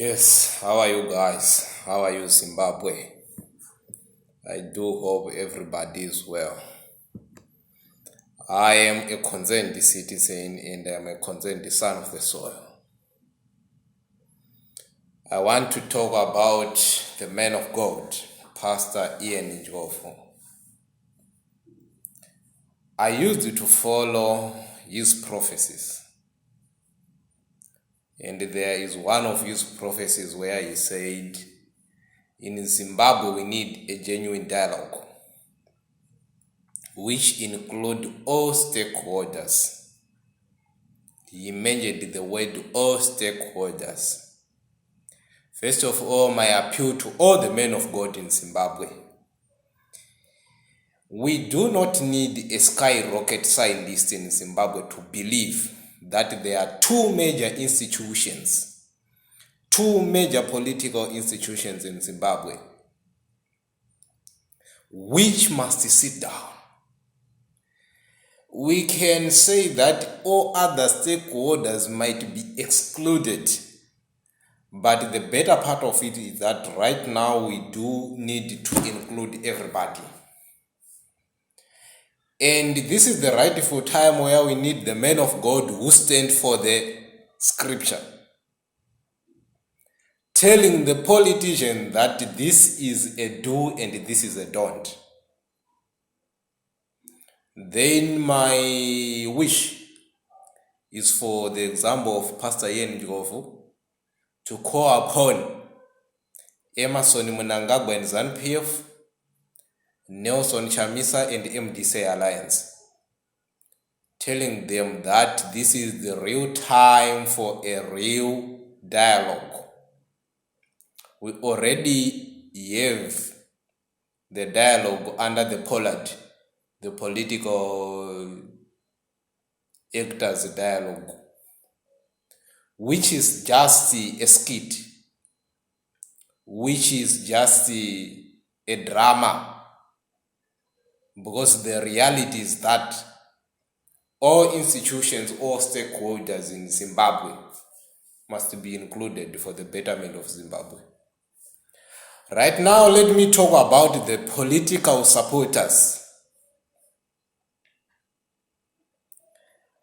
Yes, how are you guys? How are you, Zimbabwe? I do hope everybody is well. I am a concerned citizen and I am a concerned son of the soil. I want to talk about the man of God, Pastor Ian Njofu. I used to follow his prophecies. And there is one of his prophecies where he said, in Zimbabwe we need a genuine dialogue, which include all stakeholders. He mentioned the word all stakeholders. First of all, my appeal to all the men of God in Zimbabwe. We do not need a skyrocket scientist in Zimbabwe to believe that there are two major institutions, two major political institutions in Zimbabwe, which must sit down. We can say that all other stakeholders might be excluded, but the better part of it is that right now we do need to include everybody. And this is the rightful time where we need the men of God who stand for the scripture, telling the politician that this is a do and this is a don't. Then my wish is for the example of Pastor Ian Njofu to call upon Emerson Mnangagwa and ZANU-PF, Nelson Chamisa and MDC Alliance, telling them that this is the real time for a real dialogue. We already have the dialogue under the Pollard, the political actors dialogue, which is just a skit, which is just a drama, because the reality is that all institutions, all stakeholders in Zimbabwe must be included for the betterment of Zimbabwe. Right now, let me talk about the political supporters,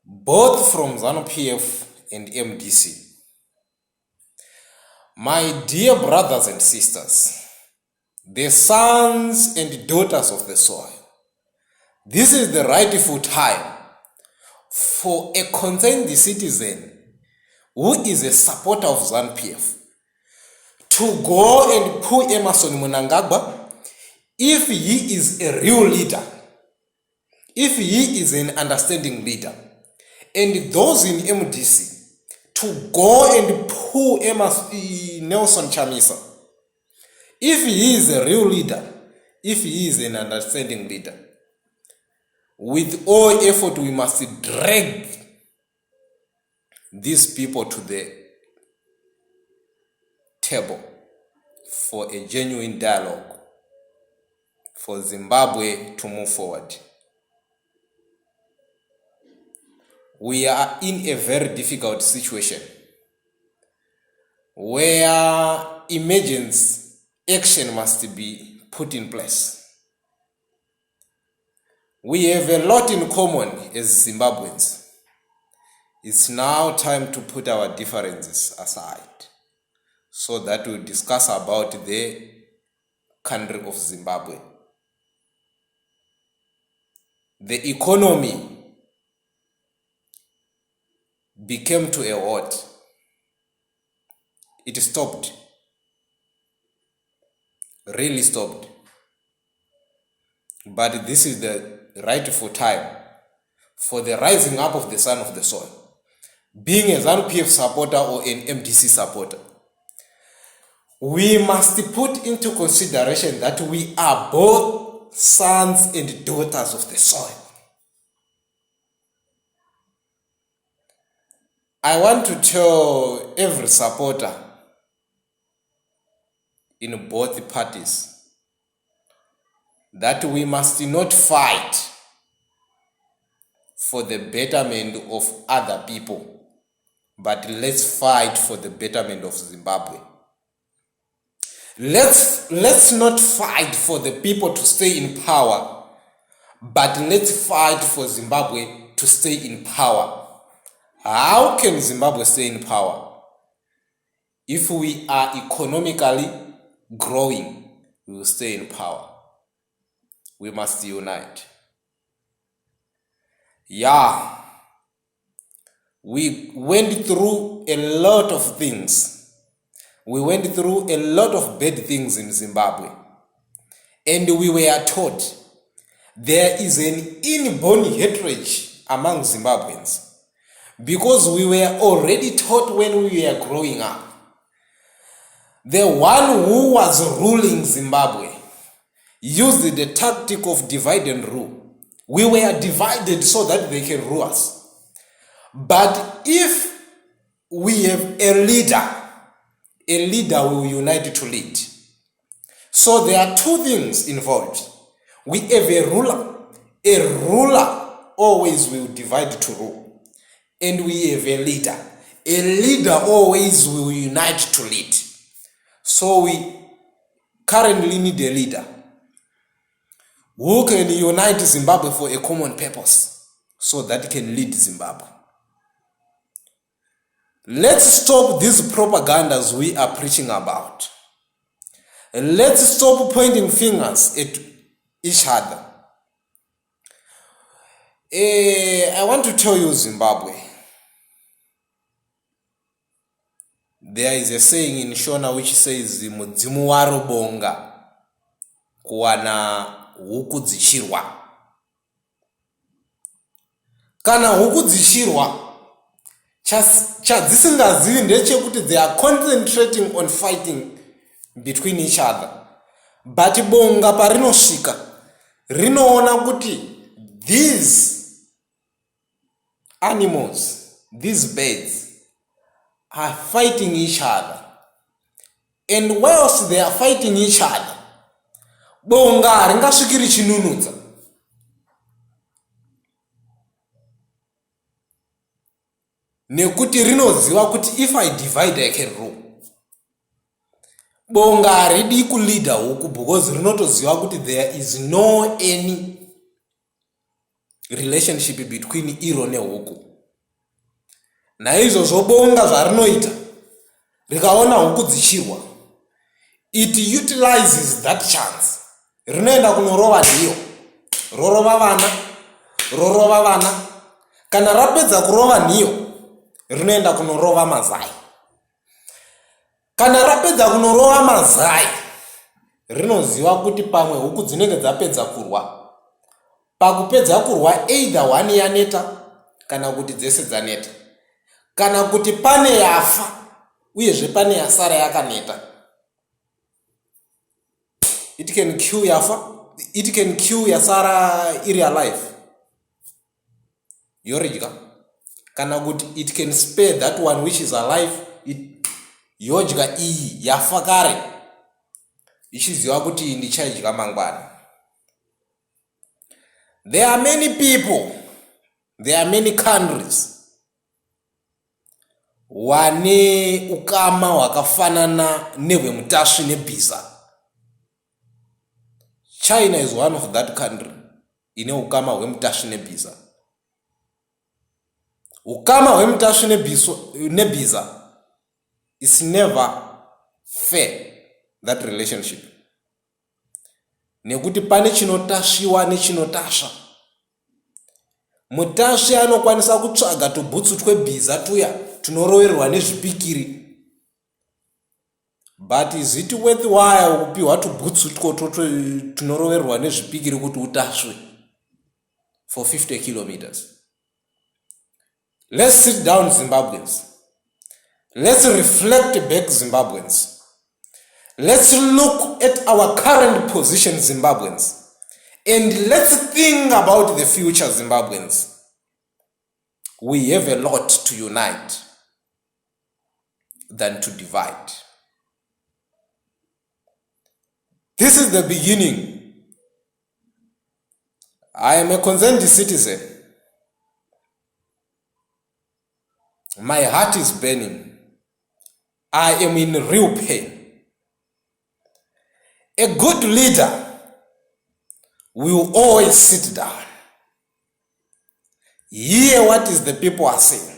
both from ZANU-PF and MDC. My dear brothers and sisters, the sons and daughters of the soil, this is the rightful time for a concerned citizen who is a supporter of ZANU-PF to go and pull Emerson Mnangagwa if he is a real leader, if he is an understanding leader, and those in MDC to go and pull Nelson Chamisa if he is a real leader, if he is an understanding leader. With all effort, we must drag these people to the table for a genuine dialogue for Zimbabwe to move forward. We are in a very difficult situation where emergency action must be put in place. We have a lot in common as Zimbabweans. It's now time to put our differences aside so that we discuss about the country of Zimbabwe. The economy became to a halt. It stopped. Really stopped. But this is the rightful time for the rising up of the son of the soil. Being a ZANU-PF supporter or an MDC supporter, we must put into consideration that we are both sons and daughters of the soil. I want to tell every supporter in both parties that we must not fight for the betterment of other people but let's fight for the betterment of Zimbabwe. Let's not fight for the people to stay in power, but let's fight for Zimbabwe to stay in power. How can Zimbabwe stay in power? If we are economically growing, we will stay in power. We must unite. Yeah, we went through a lot of things. We went through a lot of bad things in Zimbabwe. And we were taught there is an inborn hatred among Zimbabweans. Because we were already taught when we were growing up. The one who was ruling Zimbabwe used the tactic of divide and rule. We were divided so that they can rule us. But if we have a leader will unite to lead. So there are two things involved. We have a ruler. A ruler always will divide to rule. And we have a leader. A leader always will unite to lead. So we currently need a leader who can unite Zimbabwe for a common purpose so that he can lead Zimbabwe. Let's stop these propagandas we are preaching about. Let's stop pointing fingers at each other. I want to tell you, Zimbabwe, there is a saying in Shona which says, mudzimu warubonga kuwana huku dzichirwa. Kana huku dzichirwa, chadzisingazivi ndechekuti they are concentrating on fighting between each other. But bonga parinosvika rinoona kuti these animals, these birds, are fighting each other. And whilst they are fighting each other, bonga haringasvikiri chinunudza. Nekuti rinoziva kuti if I divide I can rule. Bonga haridi kuleader huku because rinotoziva kuti there is no any relationship between iro nehuku. Naizvozvo bonga zvarinoita rikaona huku dzichirwa, it utilizes that chance. Rinoenda kunorova ndiyo, rorova vana, kana rapedza kurova ndiyo rinoenda kunorova mazai. Kana rapedza kunorova mazai rinoziva kuti pamwe huku dzinenge dzapedza kurwa. Pakupedza kurwa either one yaneta kana kuti dzese dzaneta. Kana kuti pane yafa uyezve pane yasara yakaneta. It can kill yafa, it can kill yasara iri alive. Yoridya. Kana kuti it can spare that one which is alive. Yodya iyi yafa kare. Ichiziva kuti ndichaidya mangwana. There are many people, there are many countries wane ukama wakafanana nehwemutasvi nebhiza. China is one of that country ine ukama hwemutasvi nebhiza. Ukama hwemutasvi nebhiza is never fair, that relationship. Nekuti pane chinotasviwa nechinotasva. Mutasvi anokwanisa kutsvaga tubhutsu twebhiza tuya tunoroverwa nezvipikiri. But is it worthwhile kupiwa tubhutsu tunoroverwa nezvipikiri kuti utasve for 50 kilometers? Let's sit down, Zimbabweans. Let's reflect back, Zimbabweans. Let's look at our current position, Zimbabweans. And let's think about the future, Zimbabweans. We have a lot to unite than to divide. This is the beginning. I am a concerned citizen. My heart is burning. I am in real pain. A good leader will always sit down, hear what is the people are saying.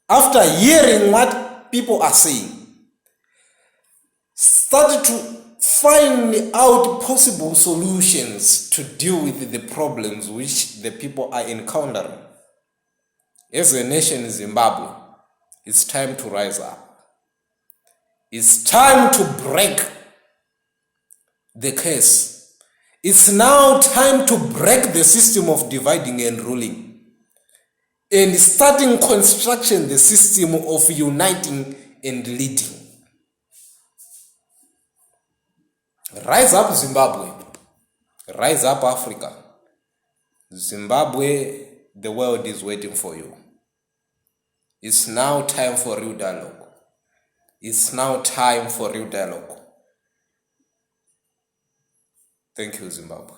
After hearing what people are saying, start to find out possible solutions to deal with the problems which the people are encountering. As a nation in Zimbabwe, it's time to rise up. It's time to break the curse. It's now time to break the system of dividing and ruling and starting construction the system of uniting and leading. Rise up, Zimbabwe. Rise up, Africa. Zimbabwe, the world is waiting for you. It's now time for real dialogue. It's now time for real dialogue. Thank you, Zimbabwe.